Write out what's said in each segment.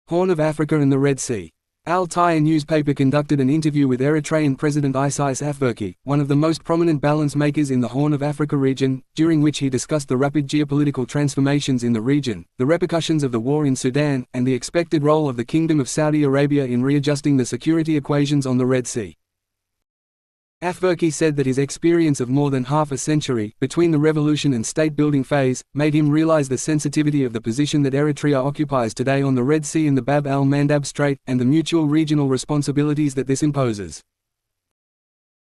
Horn of Africa and the Red Sea. Al-Taya newspaper conducted an interview with Eritrean President Isaias Afwerki, one of the most prominent balance makers in the Horn of Africa region, during which he discussed the rapid geopolitical transformations in the region, the repercussions of the war in Sudan, and the expected role of the Kingdom of Saudi Arabia in readjusting the security equations on the Red Sea. Afwerki said that his experience of more than half a century, between the revolution and state-building phase, made him realize the sensitivity of the position that Eritrea occupies today on the Red Sea and the Bab al-Mandab Strait, and the mutual regional responsibilities that this imposes.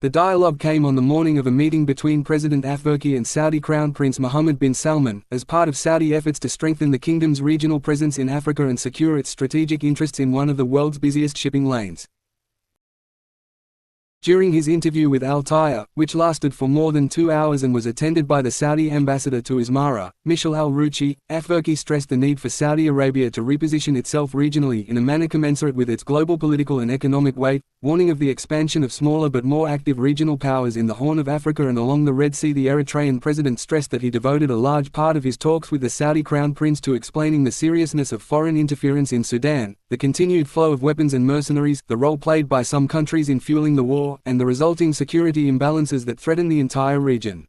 The dialogue came on the morning of a meeting between President Afwerki and Saudi Crown Prince Mohammed bin Salman, as part of Saudi efforts to strengthen the kingdom's regional presence in Africa and secure its strategic interests in one of the world's busiest shipping lanes. During his interview with Al-Taya, which lasted for more than 2 hours and was attended by the Saudi ambassador to Asmara, Michel al-Ruchi, Afwerki stressed the need for Saudi Arabia to reposition itself regionally in a manner commensurate with its global political and economic weight, warning of the expansion of smaller but more active regional powers in the Horn of Africa and along the Red Sea. The Eritrean president stressed that he devoted a large part of his talks with the Saudi Crown Prince to explaining the seriousness of foreign interference in Sudan, the continued flow of weapons and mercenaries, the role played by some countries in fueling the war, and the resulting security imbalances that threaten the entire region.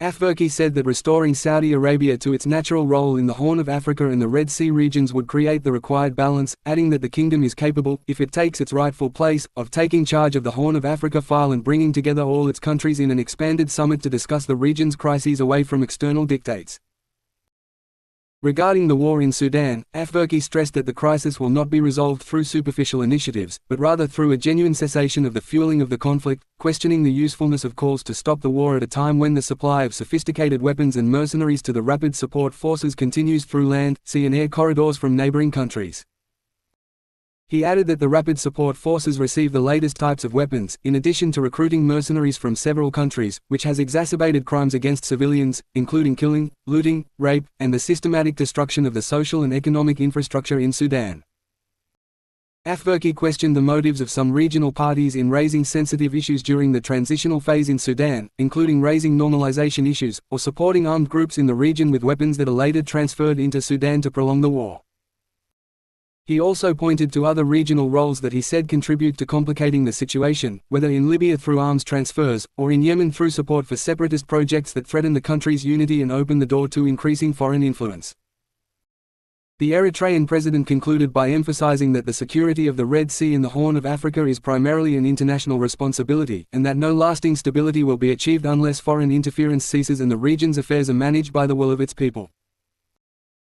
Afwerki said that restoring Saudi Arabia to its natural role in the Horn of Africa and the Red Sea regions would create the required balance, adding that the kingdom is capable, if it takes its rightful place, of taking charge of the Horn of Africa file and bringing together all its countries in an expanded summit to discuss the region's crises away from external dictates. Regarding the war in Sudan, Afwerki stressed that the crisis will not be resolved through superficial initiatives, but rather through a genuine cessation of the fueling of the conflict, questioning the usefulness of calls to stop the war at a time when the supply of sophisticated weapons and mercenaries to the rapid support forces continues through land, sea and air corridors from neighboring countries. He added that the rapid support forces receive the latest types of weapons, in addition to recruiting mercenaries from several countries, which has exacerbated crimes against civilians, including killing, looting, rape, and the systematic destruction of the social and economic infrastructure in Sudan. Afwerki questioned the motives of some regional parties in raising sensitive issues during the transitional phase in Sudan, including raising normalization issues, or supporting armed groups in the region with weapons that are later transferred into Sudan to prolong the war. He also pointed to other regional roles that he said contribute to complicating the situation, whether in Libya through arms transfers, or in Yemen through support for separatist projects that threaten the country's unity and open the door to increasing foreign influence. The Eritrean president concluded by emphasizing that the security of the Red Sea and the Horn of Africa is primarily an international responsibility, and that no lasting stability will be achieved unless foreign interference ceases and the region's affairs are managed by the will of its people.